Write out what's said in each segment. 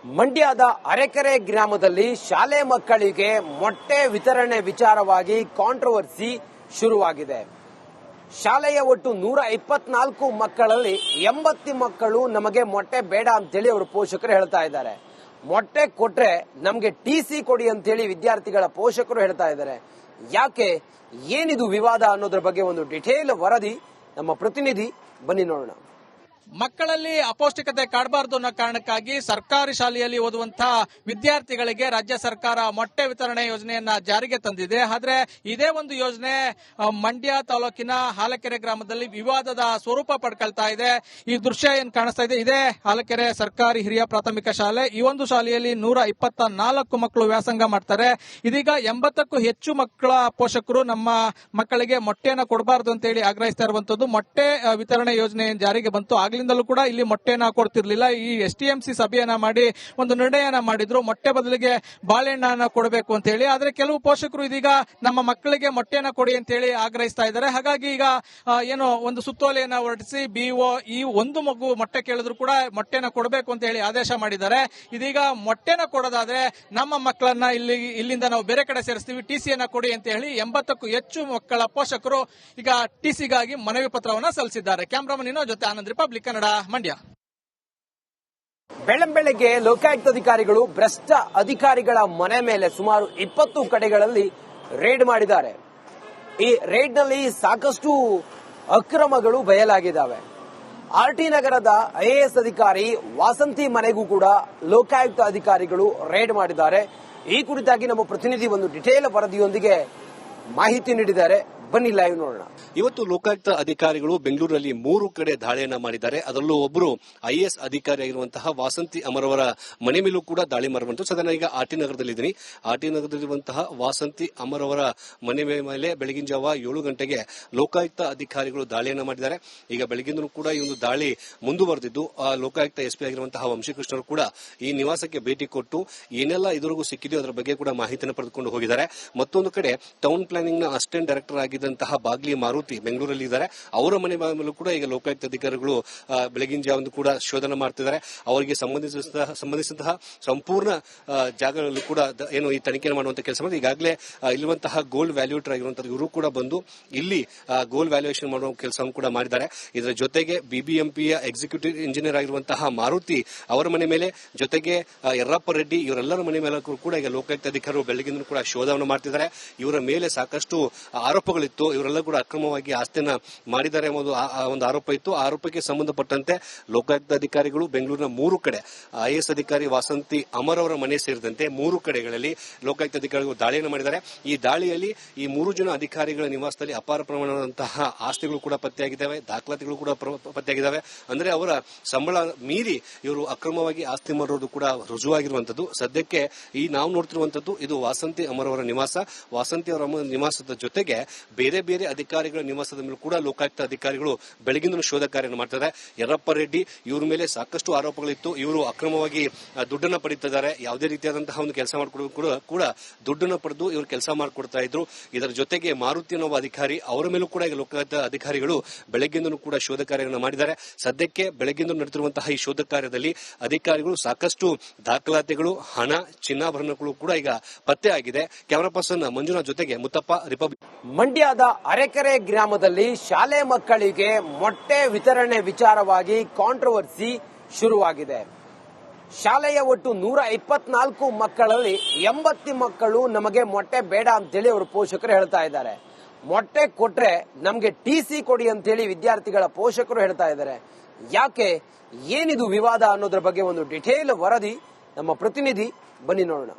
ಮಂಡ್ಯದ ಅರೆಕೆರೆ ಗ್ರಾಮದಲ್ಲಿ ಶಾಲೆ ಮಕ್ಕಳಿಗೆ ಮೊಟ್ಟೆ ವಿತರಣೆ ವಿಚಾರವಾಗಿ ಕಾಂಟ್ರವರ್ಸಿ ಶುರುವಾಗಿದೆ. ಶಾಲೆಯ ಒಟ್ಟು 124 ಮಕ್ಕಳಲ್ಲಿ 80 ಮಕ್ಕಳು ನಮಗೆ ಮೊಟ್ಟೆ ಬೇಡ ಅಂತೇಳಿ ಅವರ ಪೋಷಕರು ಹೇಳ್ತಾ ಇದ್ದಾರೆ. ಮೊಟ್ಟೆ ಕೊಟ್ರೆ ನಮಗೆ ಟಿಸಿ ಕೊಡಿ ಅಂತೇಳಿ ವಿದ್ಯಾರ್ಥಿಗಳ ಪೋಷಕರು ಹೇಳ್ತಾ ಇದ್ದಾರೆ. ಯಾಕೆ, ಏನಿದು ವಿವಾದ ಅನ್ನೋದ್ರ ಬಗ್ಗೆ ಒಂದು ಡಿಟೇಲ್ ವರದಿ ನಮ್ಮ ಪ್ರತಿನಿಧಿ, ಬನ್ನಿ ನೋಡೋಣ. ಮಕ್ಕಳಲ್ಲಿ ಅಪೌಷ್ಟಿಕತೆ ಕಾಡಬಾರದು ಅನ್ನೋ ಕಾರಣಕ್ಕಾಗಿ ಸರ್ಕಾರಿ ಶಾಲೆಯಲ್ಲಿ ಓದುವಂತಹ ವಿದ್ಯಾರ್ಥಿಗಳಿಗೆ ರಾಜ್ಯ ಸರ್ಕಾರ ಮೊಟ್ಟೆ ವಿತರಣೆ ಯೋಜನೆಯನ್ನ ಜಾರಿಗೆ ತಂದಿದೆ. ಆದ್ರೆ ಇದೇ ಒಂದು ಯೋಜನೆ ಮಂಡ್ಯ ತಾಲೂಕಿನ ಹಾಲಕೆರೆ ಗ್ರಾಮದಲ್ಲಿ ವಿವಾದದ ಸ್ವರೂಪ ಪಡ್ಕೊಳ್ತಾ ಇದೆ. ಈ ದೃಶ್ಯ ಏನ್ ಕಾಣಿಸ್ತಾ ಇದೆ, ಇದೇ ಹಾಲಕೆರೆ ಸರ್ಕಾರಿ ಹಿರಿಯ ಪ್ರಾಥಮಿಕ ಶಾಲೆ. ಈ ಒಂದು ಶಾಲೆಯಲ್ಲಿ 124 ಮಕ್ಕಳು ವ್ಯಾಸಂಗ ಮಾಡ್ತಾರೆ. ಇದೀಗ 80ಕ್ಕೂ ಹೆಚ್ಚು ಮಕ್ಕಳ ಪೋಷಕರು ನಮ್ಮ ಮಕ್ಕಳಿಗೆ ಮೊಟ್ಟೆಯನ್ನು ಕೊಡಬಾರದು ಅಂತ ಹೇಳಿ ಆಗ್ರಹಿಸ್ತಾ ಇರುವಂತದ್ದು. ಮೊಟ್ಟೆ ವಿತರಣೆ ಯೋಜನೆ ಜಾರಿಗೆ ಬಂತು, ಆಗ್ಲಿಂದಲೂ ಕೂಡ ಇಲ್ಲಿ ಮೊಟ್ಟೆನ ಕೊಡ್ತಿರ್ಲಿಲ್ಲ. ಈ ಎಸ್ಟಿಎಂಸಿ ಸಭೆಯನ್ನ ಮಾಡಿ ಒಂದು ನಿರ್ಣಯನ ಮಾಡಿದ್ರು, ಮೊಟ್ಟೆ ಬದಲಿಗೆ ಬಾಳೆಹಣ್ಣನ್ನ ಕೊಡಬೇಕು ಅಂತ ಹೇಳಿ. ಆದ್ರೆ ಕೆಲವು ಪೋಷಕರು ಇದೀಗ ನಮ್ಮ ಮಕ್ಕಳಿಗೆ ಮೊಟ್ಟೆನ ಕೊಡಿ ಅಂತ ಹೇಳಿ ಆಗ್ರಹಿಸ್ತಾ ಇದ್ದಾರೆ. ಹಾಗಾಗಿ ಈಗ ಏನೋ ಒಂದು ಸುತ್ತೋಲೆಯನ್ನ ಹೊರಡಿಸಿ ಬಿಒ ಈ ಒಂದು ಮಗು ಮೊಟ್ಟೆ ಕೇಳಿದ್ರು ಕೂಡ ಮೊಟ್ಟೆನ ಕೊಡಬೇಕು ಅಂತ ಹೇಳಿ ಆದೇಶ ಮಾಡಿದ್ದಾರೆ. ಇದೀಗ ಮೊಟ್ಟೆನ ಕೊಡೋದಾದ್ರೆ ನಮ್ಮ ಮಕ್ಕಳನ್ನ ಇಲ್ಲಿಂದ ನಾವು ಬೇರೆ ಕಡೆ ಸೇರಿಸ್ತೀವಿ, ಟಿಸಿಯನ್ನ ಕೊಡಿ ಅಂತ ಹೇಳಿ 80ಕ್ಕೂ ಹೆಚ್ಚು ಮಕ್ಕಳ ಪೋಷಕರು ಈಗ ಟಿಸಿಗಾಗಿ ಮನವಿ ಪತ್ರವನ್ನ ಸಲ್ಲಿಸಿದ್ದಾರೆ. ಕ್ಯಾಮರಾಮನ್ ಇನ್ನೋ ಜೊತೆ ಆನಂದ್, ರಿಪಬ್ಲಿಕ್ ಕನ್ನಡ, ಮಂಡ್ಯ. ಬೆಳಗ್ಗೆ ಲೋಕಾಯುಕ್ತ ಅಧಿಕಾರಿಗಳು ಭ್ರಷ್ಟ ಅಧಿಕಾರಿಗಳ ಮನೆ ಮೇಲೆ ಸುಮಾರು 20 ಕಡೆಗಳಲ್ಲಿ ರೇಡ್ ಮಾಡಿದ್ದಾರೆ. ಈ ರೇಡ್ ನಲ್ಲಿ ಸಾಕಷ್ಟು ಅಕ್ರಮಗಳು ಬಯಲಾಗಿದ್ದಾವೆ. ಆರ್ಟಿ ನಗರದ ಐಎಎಸ್ ಅಧಿಕಾರಿ ವಾಸಂತಿ ಮನೆಗೂ ಕೂಡ ಲೋಕಾಯುಕ್ತ ಅಧಿಕಾರಿಗಳು ರೇಡ್ ಮಾಡಿದ್ದಾರೆ. ಈ ಕುರಿತಾಗಿ ನಮ್ಮ ಪ್ರತಿನಿಧಿ ಒಂದು ಡಿಟೇಲ್ ವರದಿಯೊಂದಿಗೆ ಮಾಹಿತಿ ನೀಡಿದ್ದಾರೆ. ಬನ್ನಿ ಲೈವ್ ನೋಡೋಣ. ಇವತ್ತು ಲೋಕಾಯುಕ್ತ ಅಧಿಕಾರಿಗಳು ಬೆಂಗಳೂರಿನಲ್ಲಿ 3 ಕಡೆ ದಾಳಿಯನ್ನ ಮಾಡಿದ್ದಾರೆ. ಅದರಲ್ಲೂ ಒಬ್ಬರು ಐಎಎಸ್ ಅಧಿಕಾರಿ ಆಗಿರುವಂತಹ ವಾಸಂತಿ ಅಮರವರ ಮನೆ ಮೇಲೂ ಕೂಡ ದಾಳಿ ಮಾಡಿರುವಂತಹ. ಸದನ ಈಗ ಆರ್ಟಿ ನಗರದಲ್ಲಿದ್ದೀನಿ. ಆರ್ಟಿ ನಗರದಲ್ಲಿರುವಂತಹ ವಾಸಂತಿ ಅಮರವರ ಮನೆ ಮೇಲೆ ಬೆಳಗಿನ ಜಾವ 7 ಗಂಟೆಗೆ ಲೋಕಾಯುಕ್ತ ಅಧಿಕಾರಿಗಳು ದಾಳಿಯನ್ನ ಮಾಡಿದ್ದಾರೆ. ಈಗ ಬೆಳಗಿಂದಲೂ ಕೂಡ ಈ ಒಂದು ದಾಳಿ ಮುಂದುವರೆದಿದ್ದು, ಲೋಕಾಯುಕ್ತ ಎಸ್ಪಿ ಆಗಿರುವಂತಹ ವಂಶೀಕೃಷ್ಣರು ಕೂಡ ಈ ನಿವಾಸಕ್ಕೆ ಭೇಟಿ ಕೊಟ್ಟು ಏನೆಲ್ಲ ಇದುವರೆಗೂ ಸಿಕ್ಕಿದೆಯೋ ಅದರ ಬಗ್ಗೆ ಕೂಡ ಮಾಹಿತಿಯನ್ನು ಪಡೆದುಕೊಂಡು ಹೋಗಿದ್ದಾರೆ. ಮತ್ತೊಂದು ಕಡೆ ಟೌನ್ ಪ್ಲಾನಿಂಗ್ ನ ಅಸಿಸ್ಟೆಂಟ್ ಡೈರೆಕ್ಟರ್ ಆಗಿದ್ದಂತಹ ಬಾಗ್ಲಿ ಮಾರುತಿ ಬೆಂಗಳೂರಲ್ಲಿ ಇದ್ದಾರೆ. ಅವರ ಮನೆ ಮೇಲೂ ಕೂಡ ಈಗ ಲೋಕಾಯುಕ್ತ ಅಧಿಕಾರಿಗಳು ಬೆಳಗಿನ ಜಾವ ಕೂಡ ಶೋಧನೆ ಮಾಡ್ತಿದ್ದಾರೆ. ಅವರಿಗೆ ಸಂಬಂಧಿಸಿದಂತಹ ಸಂಪೂರ್ಣ ಜಾಗಗಳಲ್ಲೂ ಕೂಡ ಏನು ಈ ತನಿಖೆ ಮಾಡುವಂತಹ ಕೆಲಸ ಮಾಡಿ ಈಗಾಗಲೇ ಇಲ್ಲಿರುವಂತಹ ಗೋಲ್ಡ್ ವ್ಯಾಲ್ಯೂಟರ್ ಆಗಿರುವಂತಹ ಇವರು ಕೂಡ ಬಂದು ಇಲ್ಲಿ ಗೋಲ್ಡ್ ವ್ಯಾಲ್ಯೂಯೇಷನ್ ಮಾಡುವ ಕೆಲಸವನ್ನು ಕೂಡ ಮಾಡಿದ್ದಾರೆ. ಇದರ ಜೊತೆಗೆ ಬಿಬಿಎಂಪಿಯ ಎಕ್ಸಿಕ್ಯೂಟಿವ್ ಇಂಜಿನಿಯರ್ ಆಗಿರುವಂತಹ ಮಾರುತಿ ಅವರ ಮನೆ ಮೇಲೆ, ಜೊತೆಗೆ ಯರ್ರಪ್ಪ ರೆಡ್ಡಿ ಇವರೆಲ್ಲರ ಮನೆ ಮೇಲೆ ಕೂಡ ಈಗ ಲೋಕಾಯುಕ್ತ ಅಧಿಕಾರಿಗಳು ಬೆಳಗಿನ ಕೂಡ ಶೋಧವನ್ನು ಮಾಡ್ತಿದ್ದಾರೆ. ಇವರ ಮೇಲೆ ಸಾಕಷ್ಟು ಆರೋಪಗಳಿತ್ತು. ಇವರೆಲ್ಲ ಕೂಡ ಅಕ್ರಮವಾಗಿ ಆಸ್ತಿಯನ್ನ ಮಾಡಿದ್ದಾರೆ ಎಂಬುದು ಒಂದು ಆರೋಪ ಇತ್ತು. ಆ ಆರೋಪಕ್ಕೆ ಸಂಬಂಧಪಟ್ಟಂತೆ ಲೋಕಾಯುಕ್ತ ಅಧಿಕಾರಿಗಳು ಬೆಂಗಳೂರಿನ 3 ಕಡೆ ಐಎಎಸ್ ಅಧಿಕಾರಿ ವಾಸಂತಿ ಅಮರ್ ಅವರ ಮನೆ ಸೇರಿದಂತೆ 3 ಕಡೆಗಳಲ್ಲಿ ಲೋಕಾಯುಕ್ತ ಅಧಿಕಾರಿಗಳು ದಾಳಿಯನ್ನು ಮಾಡಿದ್ದಾರೆ. ಈ ದಾಳಿಯಲ್ಲಿ ಈ 3 ಜನ ಅಧಿಕಾರಿಗಳ ನಿವಾಸದಲ್ಲಿ ಅಪಾರ ಪ್ರಮಾಣದಂತಹ ಆಸ್ತಿಗಳು ಕೂಡ ಪತ್ತೆಯಾಗಿದ್ದಾವೆ, ದಾಖಲಾತಿಗಳು ಕೂಡ ಪತ್ತೆಯಾಗಿದ್ದಾವೆ. ಅಂದ್ರೆ ಅವರ ಸಂಬಳ ಮೀರಿ ಇವರು ಅಕ್ರಮವಾಗಿ ಆಸ್ತಿ ಮಾಡಿರೋದು ಕೂಡ ರುಜುವಾಗಿರುವಂತದ್ದು. ಸದ್ಯಕ್ಕೆ ಈ ನಾವು ನೋಡ್ತಿರುವಂತದ್ದು ಇದು ವಾಸಂತಿ ಅಮರ್ ಅವರ ನಿವಾಸ. ವಾಸಂತಿ ಅವರ ನಿವಾಸದ ಜೊತೆಗೆ ಬೇರೆ ಬೇರೆ ಅಧಿಕಾರಿಗಳ ನಿವಾಸದ ಮೇಲೆ ಕೂಡ ಲೋಕಾಯುಕ್ತ ಅಧಿಕಾರಿಗಳು ಬೆಳಗಿನ ಶೋಧ ಕಾರ್ಯವನ್ನು ಮಾಡ್ತಾರೆ. ಯರ್ರಪ್ಪ ರೆಡ್ಡಿ ಇವರ ಮೇಲೆ ಸಾಕಷ್ಟು ಆರೋಪಗಳಿತ್ತು. ಇವರು ಅಕ್ರಮವಾಗಿ ದುಡ್ಡನ್ನು ಪಡೀತಿದ್ದಾರೆ, ಯಾವುದೇ ರೀತಿಯಾದಂತಹ ಒಂದು ಕೆಲಸ ಮಾಡಿಕೊಡೋದು ಕೂಡ ದುಡ್ಡನ್ನು ಪಡೆದು ಇವರು ಕೆಲಸ ಮಾಡಿಕೊಡ್ತಾ ಇದ್ರು. ಇದರ ಜೊತೆಗೆ ಮಾರುತಿ ಅನ್ನೋ ಅಧಿಕಾರಿ ಅವರ ಮೇಲೂ ಕೂಡ ಈಗ ಲೋಕಾಯುಕ್ತ ಅಧಿಕಾರಿಗಳು ಬೆಳಗ್ಗಿಂದ ಕೂಡ ಶೋಧ ಕಾರ್ಯವನ್ನು ಮಾಡಿದ್ದಾರೆ. ಸದ್ಯಕ್ಕೆ ಬೆಳಗ್ಗಿಂದ ನಡೆದಿರುವಂತಹ ಈ ಶೋಧ ಕಾರ್ಯದಲ್ಲಿ ಅಧಿಕಾರಿಗಳು ಸಾಕಷ್ಟು ದಾಖಲಾತಿಗಳು, ಹಣ, ಚಿನ್ನಾಭರಣಗಳು ಕೂಡ ಈಗ ಪತ್ತೆ ಆಗಿದೆ. ಕ್ಯಾಮರಾ ಪರ್ಸನ್ ಮಂಜುನಾಥ್ ಜೊತೆಗೆ ಮುತ್ತಪ್ಪ, ರಿಪಬ್ಲಿಕ್. ಮಂಡ್ಯದ ಅರೆಕೆರೆ ಗ್ರಾಮದಲ್ಲಿ ಶಾಲೆ ಮಕ್ಕಳಿಗೆ ಮೊಟ್ಟೆ ವಿತರಣೆ ವಿಚಾರವಾಗಿ ಕಾಂಟ್ರವರ್ಸಿ ಶುರುವಾಗಿದೆ. ಶಾಲೆಯ ಒಟ್ಟು 124 ಮಕ್ಕಳಲ್ಲಿ 80 ಮಕ್ಕಳು ನಮಗೆ ಮೊಟ್ಟೆ ಬೇಡ ಅಂತೇಳಿ ಅವರ ಪೋಷಕರು ಹೇಳ್ತಾ ಇದ್ದಾರೆ. ಮೊಟ್ಟೆ ಕೊಟ್ರೆ ನಮಗೆ ಟಿಸಿ ಕೊಡಿ ಅಂತೇಳಿ ವಿದ್ಯಾರ್ಥಿಗಳ ಪೋಷಕರು ಹೇಳ್ತಾ ಇದ್ದಾರೆ. ಯಾಕೆ, ಏನಿದು ವಿವಾದ ಅನ್ನೋದ್ರ ಬಗ್ಗೆ ಒಂದು ಡಿಟೇಲ್ ವರದಿ ನಮ್ಮ ಪ್ರತಿನಿಧಿ, ಬನ್ನಿ ನೋಡೋಣ.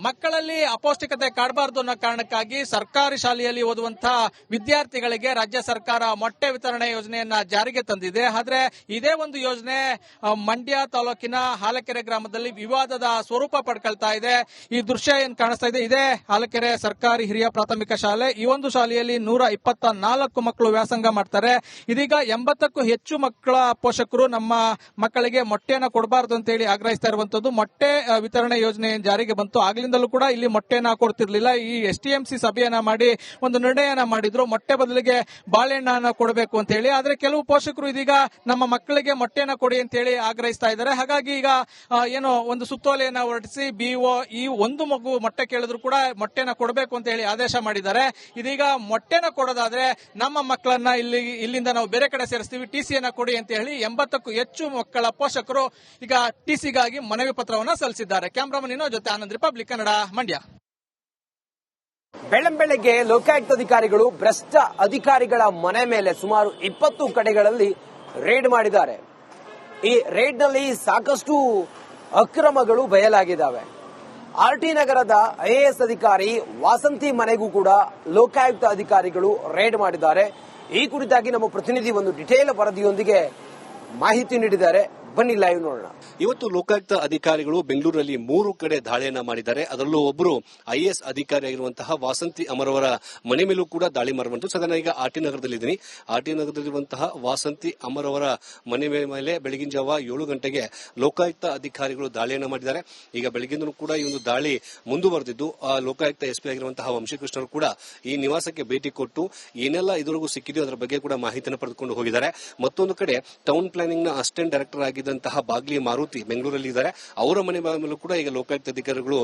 ಮಕ್ಕಳಲ್ಲಿ ಅಪೌಷ್ಟಿಕತೆ ಕಾಡಬಾರದು ಅನ್ನೋ ಕಾರಣಕ್ಕಾಗಿ ಸರ್ಕಾರಿ ಶಾಲೆಯಲ್ಲಿ ಓದುವಂತಹ ವಿದ್ಯಾರ್ಥಿಗಳಿಗೆ ರಾಜ್ಯ ಸರ್ಕಾರ ಮೊಟ್ಟೆ ವಿತರಣೆ ಯೋಜನೆಯನ್ನ ಜಾರಿಗೆ ತಂದಿದೆ. ಆದ್ರೆ ಇದೇ ಒಂದು ಯೋಜನೆ ಮಂಡ್ಯ ತಾಲೂಕಿನ ಹಾಲಕೆರೆ ಗ್ರಾಮದಲ್ಲಿ ವಿವಾದದ ಸ್ವರೂಪ ಪಡ್ಕೊಳ್ತಾ ಇದೆ. ಈ ದೃಶ್ಯ ಏನ್ ಕಾಣಿಸ್ತಾ ಇದೆ, ಇದೇ ಹಾಲಕೆರೆ ಸರ್ಕಾರಿ ಹಿರಿಯ ಪ್ರಾಥಮಿಕ ಶಾಲೆ. ಈ ಒಂದು ಶಾಲೆಯಲ್ಲಿ 124 ಮಕ್ಕಳು ವ್ಯಾಸಂಗ ಮಾಡ್ತಾರೆ. ಇದೀಗ 80ಕ್ಕೂ ಹೆಚ್ಚು ಮಕ್ಕಳ ಪೋಷಕರು ನಮ್ಮ ಮಕ್ಕಳಿಗೆ ಮೊಟ್ಟೆಯನ್ನು ಕೊಡಬಾರದು ಅಂತ ಹೇಳಿ ಆಗ್ರಹಿಸ್ತಾ ಇರುವಂತದ್ದು. ಮೊಟ್ಟೆ ವಿತರಣೆ ಯೋಜನೆ ಜಾರಿಗೆ ಬಂತು, ಆಗ್ಲಿಂದಲೂ ಕೂಡ ಇಲ್ಲಿ ಮೊಟ್ಟೆನ ಕೊಡ್ತಿರ್ಲಿಲ್ಲ. ಈ STMC ಸಭೆಯನ್ನ ಮಾಡಿ ಒಂದು ನಿರ್ಣಯನ ಮಾಡಿದ್ರು, ಮೊಟ್ಟೆ ಬದಲಿಗೆ ಬಾಳೆಹಣ್ಣನ್ನ ಕೊಡಬೇಕು ಅಂತ ಹೇಳಿ. ಆದ್ರೆ ಕೆಲವು ಪೋಷಕರು ಇದೀಗ ನಮ್ಮ ಮಕ್ಕಳಿಗೆ ಮೊಟ್ಟೆನ ಕೊಡಿ ಅಂತ ಹೇಳಿ ಆಗ್ರಹಿಸ್ತಾ ಇದ್ದಾರೆ. ಹಾಗಾಗಿ ಈಗ ಏನೋ ಒಂದು ಸುತ್ತೋಲೆಯನ್ನ ಹೊರಡಿಸಿ BO ಈ ಒಂದು ಮಗು ಮೊಟ್ಟೆ ಕೇಳಿದ್ರು ಕೂಡ ಮೊಟ್ಟೆನ ಕೊಡಬೇಕು ಅಂತ ಹೇಳಿ ಆದೇಶ ಮಾಡಿದ್ದಾರೆ. ಇದೀಗ ಮೊಟ್ಟೆನ ಕೊಡೋದಾದ್ರೆ ನಮ್ಮ ಮಕ್ಕಳನ್ನ ಇಲ್ಲಿಂದ ನಾವು ಬೇರೆ ಕಡೆ ಸೇರಿಸ್ತೀವಿ, TCಯನ್ನ ಕೊಡಿ ಅಂತ ಹೇಳಿ 80ಕ್ಕೂ ಹೆಚ್ಚು ಮಕ್ಕಳ ಪೋಷಕರು ಈಗ TCಗಾಗಿ ಮನವಿ ಪತ್ರವನ್ನ ಸಲ್ಲಿಸಿದ್ದಾರೆ. ಕ್ಯಾಮರಾಮನ್ ಜೊತೆ ಆನಂದ್, ರಿಪಬ್ಲಿಕ್ ಕನ್ನಡ, ಮಂಡ್ಯ. ಬೆಳ್ಳಂಬೆಳಗ್ಗೆ ಲೋಕಾಯುಕ್ತ ಅಧಿಕಾರಿಗಳು ಭ್ರಷ್ಟ ಅಧಿಕಾರಿಗಳ ಮನೆ ಮೇಲೆ ಸುಮಾರು 20 ಕಡೆಗಳಲ್ಲಿ ರೇಡ್ ಮಾಡಿದ್ದಾರೆ. ಈ ರೇಡ್ ನಲ್ಲಿ ಸಾಕಷ್ಟು ಅಕ್ರಮಗಳು ಬಯಲಾಗಿದ್ದಾವೆ. RT ನಗರದ IAS ಅಧಿಕಾರಿ ವಾಸಂತಿ ಮನೆಗೂ ಕೂಡ ಲೋಕಾಯುಕ್ತ ಅಧಿಕಾರಿಗಳು ರೇಡ್ ಮಾಡಿದ್ದಾರೆ. ಈ ಕುರಿತಾಗಿ ನಮ್ಮ ಪ್ರತಿನಿಧಿ ಒಂದು ಡಿಟೇಲ್ ವರದಿಯೊಂದಿಗೆ ಮಾಹಿತಿ ನೀಡಿದ್ದಾರೆ. ಬನ್ನಿ ಲೈವ್ ನೋಡೋಣ. ಇವತ್ತು ಲೋಕಾಯುಕ್ತ ಅಧಿಕಾರಿಗಳು ಬೆಂಗಳೂರಲ್ಲಿ 3 ಕಡೆ ದಾಳಿಯನ್ನ ಮಾಡಿದ್ದಾರೆ. ಅದರಲ್ಲೂ ಒಬ್ಬರು IAS ಅಧಿಕಾರಿ ಆಗಿರುವಂತಹ ವಾಸಂತಿ ಅಮರವರ ಮನೆ ಮೇಲೂ ಕೂಡ ದಾಳಿ ಮಾಡಿರುವಂತಹ. ಸದನ ಈಗ RT ನಗರದಲ್ಲಿದ್ದೀನಿ. RT ನಗರದಲ್ಲಿರುವಂತಹ ವಾಸಂತಿ ಅಮರವರ ಮನೆ ಮೇಲೆ ಬೆಳಗಿನ ಜಾವ 7 ಗಂಟೆಗೆ ಲೋಕಾಯುಕ್ತ ಅಧಿಕಾರಿಗಳು ದಾಳಿಯನ್ನ ಮಾಡಿದ್ದಾರೆ. ಈಗ ಬೆಳಗಿಂದಲೂ ಕೂಡ ಈ ಒಂದು ದಾಳಿ ಮುಂದುವರೆದಿದ್ದು ಲೋಕಾಯುಕ್ತ SP ಆಗಿರುವಂತಹ ವಂಶೀಕೃಷ್ಣರು ಕೂಡ ಈ ನಿವಾಸಕ್ಕೆ ಭೇಟಿ ಕೊಟ್ಟು ಏನೆಲ್ಲ ಇದುವರೆಗೂ ಸಿಕ್ಕಿದೆಯೋ ಅದರ ಬಗ್ಗೆ ಕೂಡ ಮಾಹಿತಿಯನ್ನು ಪಡೆದುಕೊಂಡು ಹೋಗಿದ್ದಾರೆ. ಮತ್ತೊಂದು ಕಡೆ ಟೌನ್ ಪ್ಲಾನಿಂಗ್ ನ ಅಸಿಸ್ಟೆಂಟ್ ಡೈರೆಕ್ಟರ್ ಆಗಿದ್ದಂತಹ ಬಾಗ್ಲಿ ಮಾರುತಿ ಬೆಂಗಳೂರಲ್ಲಿ ಇದ್ದಾರೆ. ಅವರ ಮನೆ ಮೇಲೂ ಕೂಡ ಈಗ ಲೋಕಾಯುಕ್ತ ಅಧಿಕಾರಿಗಳು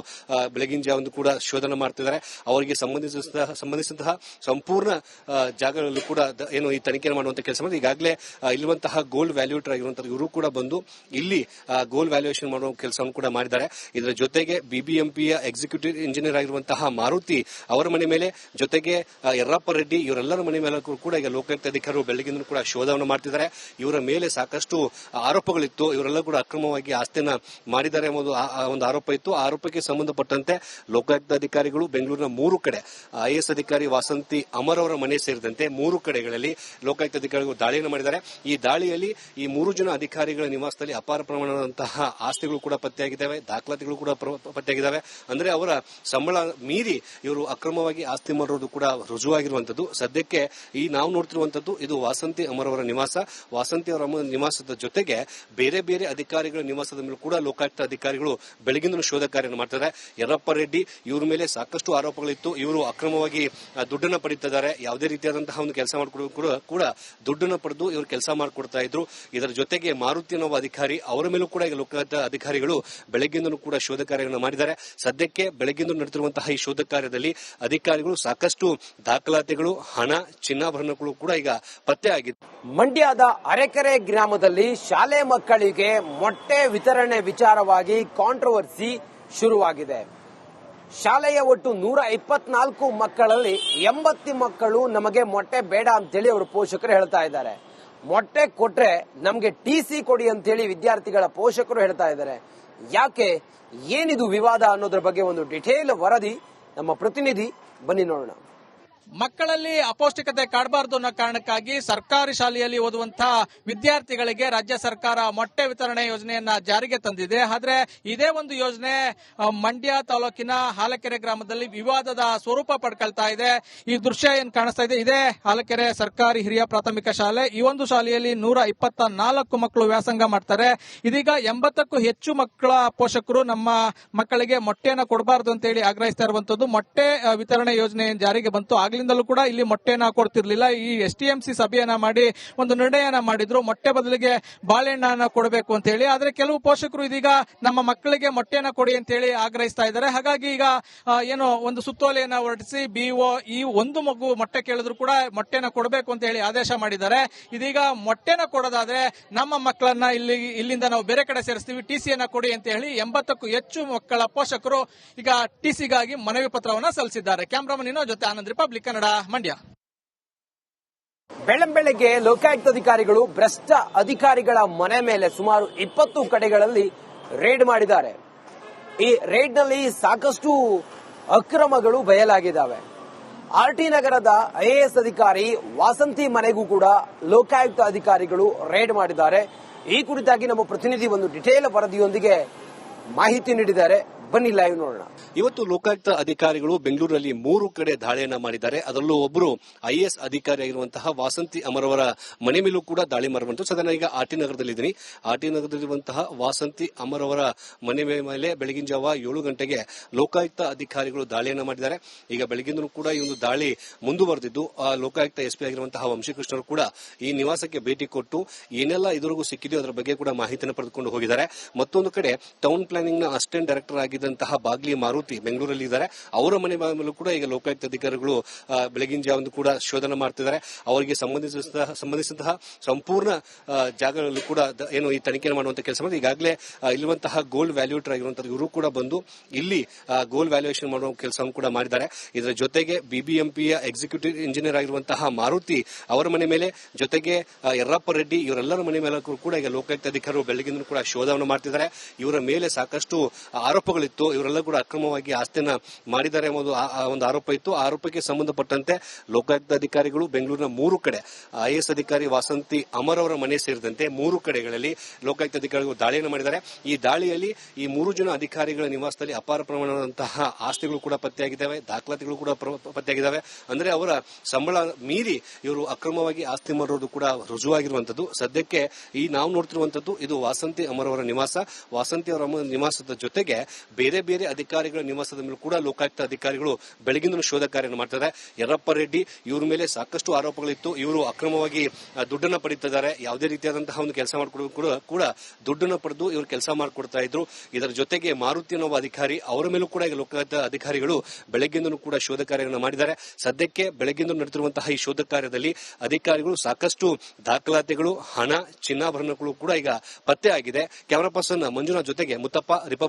ಬೆಳಗಿನ ಜಾವ ಕೂಡ ಶೋಧನೆ ಮಾಡ್ತಿದ್ದಾರೆ. ಅವರಿಗೆ ಸಂಬಂಧಿಸಿದಂತಹ ಸಂಪೂರ್ಣ ಜಾಗಗಳಲ್ಲೂ ಕೂಡ ಏನು ಈ ತನಿಖೆ ಮಾಡುವಂತಹ ಕೆಲಸ ಮಾಡಿ ಈಗಾಗಲೇ ಇಲ್ಲಿರುವಂತಹ ಗೋಲ್ಡ್ ವ್ಯಾಲ್ಯೂಟರ್ ಆಗಿರುವಂತಹ ಇವರು ಕೂಡ ಬಂದು ಇಲ್ಲಿ ಗೋಲ್ಡ್ ವ್ಯಾಲ್ಯೂಯೇಷನ್ ಮಾಡುವ ಕೆಲಸವನ್ನು ಕೂಡ ಮಾಡಿದ್ದಾರೆ. ಇದರ ಜೊತೆಗೆ BBMPಯ ಎಕ್ಸಿಕ್ಯೂಟಿವ್ ಇಂಜಿನಿಯರ್ ಆಗಿರುವಂತಹ ಮಾರುತಿ ಅವರ ಮನೆ ಮೇಲೆ, ಜೊತೆಗೆ ಯರ್ರಪ್ಪ ರೆಡ್ಡಿ ಇವರೆಲ್ಲರ ಮನೆ ಮೇಲೆ ಕೂಡ ಈಗ ಲೋಕಾಯುಕ್ತ ಅಧಿಕಾರಿಗಳು ಬೆಳಗಿನ ಕೂಡ ಶೋಧವನ್ನು ಮಾಡ್ತಿದ್ದಾರೆ. ಇವರ ಮೇಲೆ ಸಾಕಷ್ಟು ಆರೋಪಗಳಿತ್ತು. ಇವರೆಲ್ಲ ಕೂಡ ಅಕ್ರಮವಾಗಿ ಆಸ್ತಿಯನ್ನ ಮಾಡಿದ್ದಾರೆ ಎಂಬುದು ಒಂದು ಆರೋಪ ಇತ್ತು. ಆ ಆರೋಪಕ್ಕೆ ಸಂಬಂಧಪಟ್ಟಂತೆ ಲೋಕಾಯುಕ್ತ ಅಧಿಕಾರಿಗಳು ಬೆಂಗಳೂರಿನ 3 ಕಡೆ IAS ಅಧಿಕಾರಿ ವಾಸಂತಿ ಅಮರ್ ಅವರ ಮನೆ ಸೇರಿದಂತೆ 3 ಕಡೆಗಳಲ್ಲಿ ಲೋಕಾಯುಕ್ತ ಅಧಿಕಾರಿಗಳು ದಾಳಿಯನ್ನು ಮಾಡಿದ್ದಾರೆ. ಈ ದಾಳಿಯಲ್ಲಿ ಈ 3 ಜನ ಅಧಿಕಾರಿಗಳ ನಿವಾಸದಲ್ಲಿ ಅಪಾರ ಪ್ರಮಾಣದಂತಹ ಆಸ್ತಿಗಳು ಕೂಡ ಪತ್ತೆಯಾಗಿದ್ದಾವೆ, ದಾಖಲಾತಿಗಳು ಕೂಡ ಪತ್ತೆಯಾಗಿದ್ದಾವೆ. ಅಂದ್ರೆ ಅವರ ಸಂಬಳ ಮೀರಿ ಇವರು ಅಕ್ರಮವಾಗಿ ಆಸ್ತಿ ಮಾಡಿರೋದು ಕೂಡ ರುಜುವಾಗಿರುವಂತದ್ದು. ಸದ್ಯಕ್ಕೆ ಈ ನಾವು ನೋಡ್ತಿರುವಂತದ್ದು ಇದು ವಾಸಂತಿ ಅಮರ್ ಅವರ ನಿವಾಸ. ವಾಸಂತಿ ಅವರ ನಿವಾಸದ ಜೊತೆಗೆ ಬೇರೆ ಬೇರೆ ಅಧಿಕಾರಿಗಳ ನಿವಾಸದ ಮೇಲೆ ಕೂಡ ಲೋಕಾಯುಕ್ತ ಅಧಿಕಾರಿಗಳು ಬೆಳಗಿನ ಶೋಧ ಕಾರ್ಯವನ್ನು ಮಾಡ್ತಾರೆ. ಯರ್ರಪ್ಪ ರೆಡ್ಡಿ ಇವ್ರ ಮೇಲೆ ಸಾಕಷ್ಟು ಆರೋಪಗಳಿತ್ತು. ಇವರು ಅಕ್ರಮವಾಗಿ ದುಡ್ಡನ್ನು ಪಡೀತಿದ್ದಾರೆ, ಯಾವುದೇ ರೀತಿಯಾದಂತಹ ಒಂದು ಕೆಲಸ ಮಾಡಿಕೊಡೋದು ಕೂಡ ದುಡ್ಡನ್ನು ಪಡೆದು ಇವರು ಕೆಲಸ ಮಾಡಿಕೊಡ್ತಾ ಇದ್ರು. ಇದರ ಜೊತೆಗೆ ಮಾರುತಿ ಅನ್ನೋ ಅಧಿಕಾರಿ ಅವರ ಮೇಲೂ ಕೂಡ ಈಗ ಲೋಕಾಯುಕ್ತ ಅಧಿಕಾರಿಗಳು ಬೆಳಗ್ಗಿಂದಲೂ ಕೂಡ ಶೋಧ ಕಾರ್ಯವನ್ನು ಮಾಡಿದ್ದಾರೆ. ಸದ್ಯಕ್ಕೆ ಬೆಳಗ್ಗಿಂದ ನಡೆದಿರುವಂತಹ ಈ ಶೋಧ ಕಾರ್ಯದಲ್ಲಿ ಅಧಿಕಾರಿಗಳು ಸಾಕಷ್ಟು ದಾಖಲಾತಿಗಳು, ಹಣ, ಚಿನ್ನಾಭರಣಗಳು ಕೂಡ ಈಗ ಪತ್ತೆ ಆಗಿದೆ. ಮಂಡ್ಯದ ಅರೆಕೆರೆ ಗ್ರಾಮದಲ್ಲಿ ಶಾಲೆ ಮಕ್ಕಳಿಗೆ ಮೊಟ್ಟೆ ವಿತರಣೆ ವಿಚಾರವಾಗಿ ಕಾಂಟ್ರವರ್ಸಿ ಶುರುವಾಗಿದೆ. ಶಾಲೆಯ ಒಟ್ಟು 124 ಮಕ್ಕಳಲ್ಲಿ 80 ಮಕ್ಕಳು ನಮಗೆ ಮೊಟ್ಟೆ ಬೇಡ ಅಂತೇಳಿ ಅವರ ಪೋಷಕರು ಹೇಳ್ತಾ ಇದ್ದಾರೆ. ಮೊಟ್ಟೆ ಕೊಟ್ರೆ ನಮಗೆ TC ಕೊಡಿ ಅಂತೇಳಿ ವಿದ್ಯಾರ್ಥಿಗಳ ಪೋಷಕರು ಹೇಳ್ತಾ ಇದ್ದಾರೆ. ಯಾಕೆ, ಏನಿದು ವಿವಾದ ಅನ್ನೋದ್ರ ಬಗ್ಗೆ ಒಂದು ಡಿಟೇಲ್ ವರದಿ ನಮ್ಮ ಪ್ರತಿನಿಧಿ, ಬನ್ನಿ ನೋಡೋಣ. ಮಕ್ಕಳಲ್ಲಿ ಅಪೌಷ್ಟಿಕತೆ ಕಾಡಬಾರದು ಅನ್ನೋ ಕಾರಣಕ್ಕಾಗಿ ಸರ್ಕಾರಿ ಶಾಲೆಯಲ್ಲಿ ಓದುವಂತಹ ವಿದ್ಯಾರ್ಥಿಗಳಿಗೆ ರಾಜ್ಯ ಸರ್ಕಾರ ಮೊಟ್ಟೆ ವಿತರಣೆ ಯೋಜನೆಯನ್ನ ಜಾರಿಗೆ ತಂದಿದೆ. ಆದ್ರೆ ಇದೇ ಒಂದು ಯೋಜನೆ ಮಂಡ್ಯ ತಾಲೂಕಿನ ಹಾಲಕೆರೆ ಗ್ರಾಮದಲ್ಲಿ ವಿವಾದದ ಸ್ವರೂಪ ಪಡ್ಕೊಳ್ತಾ ಇದೆ. ಈ ದೃಶ್ಯ ಏನ್ ಕಾಣಿಸ್ತಾ ಇದೆ, ಇದೇ ಹಾಲಕೆರೆ ಸರ್ಕಾರಿ ಹಿರಿಯ ಪ್ರಾಥಮಿಕ ಶಾಲೆ. ಈ ಒಂದು ಶಾಲೆಯಲ್ಲಿ 124 ಮಕ್ಕಳು ವ್ಯಾಸಂಗ ಮಾಡ್ತಾರೆ. ಇದೀಗ 80ಕ್ಕೂ ಹೆಚ್ಚು ಮಕ್ಕಳ ಪೋಷಕರು ನಮ್ಮ ಮಕ್ಕಳಿಗೆ ಮೊಟ್ಟೆಯನ್ನು ಕೊಡಬಾರದು ಅಂತ ಹೇಳಿ ಆಗ್ರಹಿಸ್ತಾ ಇರುವಂತದ್ದು. ಮೊಟ್ಟೆ ವಿತರಣೆ ಯೋಜನೆ ಜಾರಿಗೆ ಬಂತು, ಆಗ್ಲಿಂದಲೂ ಕೂಡ ಇಲ್ಲಿ ಮೊಟ್ಟೆನ ಕೊಡ್ತಿರ್ಲಿಲ್ಲ. ಈ STMC ಸಭೆಯನ್ನ ಮಾಡಿ ಒಂದು ನಿರ್ಣಯನ ಮಾಡಿದ್ರು, ಮೊಟ್ಟೆ ಬದಲಿಗೆ ಬಾಳೆಹಣ್ಣನ್ನ ಕೊಡಬೇಕು ಅಂತ ಹೇಳಿ. ಆದ್ರೆ ಕೆಲವು ಪೋಷಕರು ಇದೀಗ ನಮ್ಮ ಮಕ್ಕಳಿಗೆ ಮೊಟ್ಟೆನ ಕೊಡಿ ಅಂತ ಹೇಳಿ ಆಗ್ರಹಿಸ್ತಾ ಇದ್ದಾರೆ. ಹಾಗಾಗಿ ಈಗ ಏನೋ ಒಂದು ಸುತ್ತೋಲೆಯನ್ನ ಹೊರಡಿಸಿ BO ಈ ಒಂದು ಮಗು ಮೊಟ್ಟೆ ಕೇಳಿದ್ರು ಕೂಡ ಮೊಟ್ಟೆನ ಕೊಡಬೇಕು ಅಂತ ಹೇಳಿ ಆದೇಶ ಮಾಡಿದ್ದಾರೆ. ಇದೀಗ ಮೊಟ್ಟೆನ ಕೊಡೋದಾದ್ರೆ ನಮ್ಮ ಮಕ್ಕಳನ್ನ ಇಲ್ಲಿಂದ ನಾವು ಬೇರೆ ಕಡೆ ಸೇರಿಸ್ತೀವಿ, TCಯನ್ನ ಕೊಡಿ ಅಂತ ಹೇಳಿ 80ಕ್ಕೂ ಹೆಚ್ಚು ಮಕ್ಕಳ ಪೋಷಕರು ಈಗ TCಗಾಗಿ ಮನವಿ ಪತ್ರವನ್ನ ಸಲ್ಲಿಸಿದ್ದಾರೆ. ಕ್ಯಾಮರಾಮನ್ ಜೊತೆ ಆನಂದ್, ರಿಪಬ್ಲಿಕ್ ಕನ್ನಡ, ಮಂಡ್ಯ. ಬೆಳ್ಳಂಬೆಳಗ್ಗೆ ಲೋಕಾಯುಕ್ತ ಅಧಿಕಾರಿಗಳು ಭ್ರಷ್ಟ ಅಧಿಕಾರಿಗಳ ಮನೆ ಮೇಲೆ ಸುಮಾರು 20 ಕಡೆಗಳಲ್ಲಿ ರೇಡ್ ಮಾಡಿದ್ದಾರೆ. ಈ ರೇಡ್ ನಲ್ಲಿ ಸಾಕಷ್ಟು ಅಕ್ರಮಗಳು ಬಯಲಾಗಿದ್ದಾವೆ. RT ನಗರದ IAS ಅಧಿಕಾರಿ ವಾಸಂತಿ ಮನೆಗೂ ಕೂಡ ಲೋಕಾಯುಕ್ತ ಅಧಿಕಾರಿಗಳು ರೇಡ್ ಮಾಡಿದ್ದಾರೆ. ಈ ಕುರಿತಾಗಿ ನಮ್ಮ ಪ್ರತಿನಿಧಿ ಒಂದು ಡಿಟೇಲ್ ವರದಿಯೊಂದಿಗೆ ಮಾಹಿತಿ ನೀಡಿದ್ದಾರೆ. ಬನ್ನಿ ಲೈವ್ ನೋಡೋಣ. ಇವತ್ತು ಲೋಕಾಯುಕ್ತ ಅಧಿಕಾರಿಗಳು ಬೆಂಗಳೂರಿನಲ್ಲಿ 3 ಕಡೆ ದಾಳಿಯನ್ನ ಮಾಡಿದ್ದಾರೆ. ಅದರಲ್ಲೂ ಒಬ್ಬರು IAS ಅಧಿಕಾರಿಯಾಗಿರುವಂತಹ ವಾಸಂತಿ ಅಮರವರ ಮನೆ ಮೇಲೂ ಕೂಡ ದಾಳಿ ಮಾಡಿರುವಂತಹ. ಸದನ ಈಗ ಆರ್ಟಿ ನಗರದಲ್ಲಿದ್ದೀನಿ. ಆರ್ಟಿ ನಗರದಲ್ಲಿರುವಂತಹ ವಾಸಂತಿ ಅಮರವರ ಮನೆ ಮೇಲೆ ಬೆಳಗಿನ ಜಾವ 7 ಗಂಟೆಗೆ ಲೋಕಾಯುಕ್ತ ಅಧಿಕಾರಿಗಳು ದಾಳಿಯನ್ನ ಮಾಡಿದ್ದಾರೆ. ಈಗ ಬೆಳಗಿಂದೂ ಕೂಡ ಈ ಒಂದು ದಾಳಿ ಮುಂದುವರೆದಿದ್ದು ಲೋಕಾಯುಕ್ತ SP ಆಗಿರುವಂತಹ ವಂಶೀಕೃಷ್ಣರು ಕೂಡ ಈ ನಿವಾಸಕ್ಕೆ ಭೇಟಿ ಕೊಟ್ಟು ಏನೆಲ್ಲ ಇದುವರೆಗೂ ಸಿಕ್ಕಿದೆಯೋ ಅದರ ಬಗ್ಗೆ ಕೂಡ ಮಾಹಿತಿಯನ್ನು ಪಡೆದುಕೊಂಡು ಹೋಗಿದ್ದಾರೆ. ಮತ್ತೊಂದು ಕಡೆ ಟೌನ್ ಪ್ಲಾನಿಂಗ್ ನ ಅಸಿಸ್ಟೆಂಟ್ ಡೈರೆಕ್ಟರ್ ಆಗಿದ್ದಂತಹ ಬಾಗ್ಲಿ ಮಾರುತಿ ಬೆಂಗಳೂರಲ್ಲಿ ಇದ್ದಾರೆ. ಅವರ ಮನೆ ಮೇಲೂ ಕೂಡ ಈಗ ಲೋಕಾಯುಕ್ತ ಅಧಿಕಾರಿಗಳು ಬೆಳಗಿನ ಜಾವ ಕೂಡ ಶೋಧನೆ ಮಾಡ್ತಿದ್ದಾರೆ. ಅವರಿಗೆ ಸಂಬಂಧಿಸಿದಂತಹ ಸಂಪೂರ್ಣ ಜಾಗಗಳಲ್ಲೂ ಕೂಡ ಏನು ಈ ತನಿಖೆ ಮಾಡುವಂತಹ ಕೆಲಸ ಮಾಡಿ ಈಗಾಗಲೇ ಇಲ್ಲಿರುವಂತಹ ಗೋಲ್ಡ್ ವ್ಯಾಲ್ಯೂಟರ್ ಆಗಿರುವಂತಹ ಇವರು ಕೂಡ ಬಂದು ಇಲ್ಲಿ ಗೋಲ್ಡ್ ವ್ಯಾಲ್ಯೂಯೇಷನ್ ಮಾಡುವ ಕೆಲಸವನ್ನು ಕೂಡ ಮಾಡಿದ್ದಾರೆ. ಇದರ ಜೊತೆಗೆ BBMPಯ ಎಕ್ಸಿಕ್ಯೂಟಿವ್ ಇಂಜಿನಿಯರ್ ಆಗಿರುವಂತಹ ಮಾರುತಿ ಅವರ ಮನೆ ಮೇಲೆ, ಜೊತೆಗೆ ಯರ್ರಪ್ಪ ರೆಡ್ಡಿ ಇವರೆಲ್ಲರ ಮನೆ ಮೇಲೆ ಕೂಡ ಈಗ ಲೋಕಾಯುಕ್ತ ಅಧಿಕಾರಿಗಳು ಬೆಳಗಿನ ಕೂಡ ಶೋಧವನ್ನು ಮಾಡ್ತಿದ್ದಾರೆ. ಇವರ ಮೇಲೆ ಸಾಕಷ್ಟು ಆರೋಪಗಳಿತ್ತು. ಇವರೆಲ್ಲ ಕೂಡ ಅಕ್ರಮವಾಗಿ ಆಸ್ತಿಯನ್ನ ಮಾಡಿದ್ದಾರೆ ಎಂಬುದು ಒಂದು ಆರೋಪ ಇತ್ತು. ಆ ಆರೋಪಕ್ಕೆ ಸಂಬಂಧಪಟ್ಟಂತೆ ಲೋಕಾಯುಕ್ತ ಅಧಿಕಾರಿಗಳು ಬೆಂಗಳೂರಿನ 3 ಕಡೆ IAS ಅಧಿಕಾರಿ ವಾಸಂತಿ ಅಮರ್ ಅವರ ಮನೆ ಸೇರಿದಂತೆ 3 ಕಡೆಗಳಲ್ಲಿ ಲೋಕಾಯುಕ್ತ ಅಧಿಕಾರಿಗಳು ದಾಳಿಯನ್ನು ಮಾಡಿದ್ದಾರೆ. ಈ ದಾಳಿಯಲ್ಲಿ ಈ 3 ಜನ ಅಧಿಕಾರಿಗಳ ನಿವಾಸದಲ್ಲಿ ಅಪಾರ ಪ್ರಮಾಣದಂತಹ ಆಸ್ತಿಗಳು ಕೂಡ ಪತ್ತೆಯಾಗಿದ್ದಾವೆ, ದಾಖಲಾತಿಗಳು ಕೂಡ ಪತ್ತೆಯಾಗಿದ್ದಾವೆ. ಅಂದ್ರೆ ಅವರ ಸಂಬಳ ಮೀರಿ ಇವರು ಅಕ್ರಮವಾಗಿ ಆಸ್ತಿ ಮಾಡಿರೋದು ಕೂಡ ರುಜುವಾಗಿರುವಂತದ್ದು. ಸದ್ಯಕ್ಕೆ ಈ ನಾವು ನೋಡ್ತಿರುವಂತದ್ದು ಇದು ವಾಸಂತಿ ಅಮರ್ ಅವರ ನಿವಾಸ. ವಾಸಂತಿ ಅವರ ನಿವಾಸದ ಜೊತೆಗೆ ಬೇರೆ ಬೇರೆ ಅಧಿಕಾರಿಗಳ ನಿವಾಸದ ಮೇಲೆ ಕೂಡ ಲೋಕಾಯುಕ್ತ ಅಧಿಕಾರಿಗಳು ಬೆಳಗಿನ ಶೋಧ ಕಾರ್ಯವನ್ನು ಮಾಡ್ತಾರೆ. ಯರ್ರಪ್ಪ ರೆಡ್ಡಿ ಇವ್ರ ಮೇಲೆ ಸಾಕಷ್ಟು ಆರೋಪಗಳಿತ್ತು. ಇವರು ಅಕ್ರಮವಾಗಿ ದುಡ್ಡನ್ನು ಪಡೀತಿದ್ದಾರೆ, ಯಾವುದೇ ರೀತಿಯಾದಂತಹ ಒಂದು ಕೆಲಸ ಮಾಡಿಕೊಡೋದು ಕೂಡ ದುಡ್ಡನ್ನು ಪಡೆದು ಇವರು ಕೆಲಸ ಮಾಡಿಕೊಡ್ತಾ ಇದ್ರು. ಇದರ ಜೊತೆಗೆ ಮಾರುತಿ ಅನ್ನೋ ಅಧಿಕಾರಿ ಅವರ ಮೇಲೂ ಕೂಡ ಈಗ ಲೋಕಾಯುಕ್ತ ಅಧಿಕಾರಿಗಳು ಬೆಳಗ್ಗಿಂದಲೂ ಕೂಡ ಶೋಧ ಕಾರ್ಯವನ್ನು ಮಾಡಿದ್ದಾರೆ. ಸದ್ಯಕ್ಕೆ ಬೆಳಗ್ಗಿಂದ ನಡೆದಿರುವಂತಹ ಈ ಶೋಧ ಕಾರ್ಯದಲ್ಲಿ ಅಧಿಕಾರಿಗಳು ಸಾಕಷ್ಟು ದಾಖಲಾತಿಗಳು, ಹಣ, ಚಿನ್ನಾಭರಣಗಳು ಕೂಡ ಈಗ ಪತ್ತೆ ಆಗಿದೆ. ಕ್ಯಾಮರಾ ಪರ್ಸನ್ ಮಂಜುನಾಥ್ ಜೊತೆಗೆ ಮುತ್ತಪ್ಪ, ರಿಪಬ್ಲಿಕ್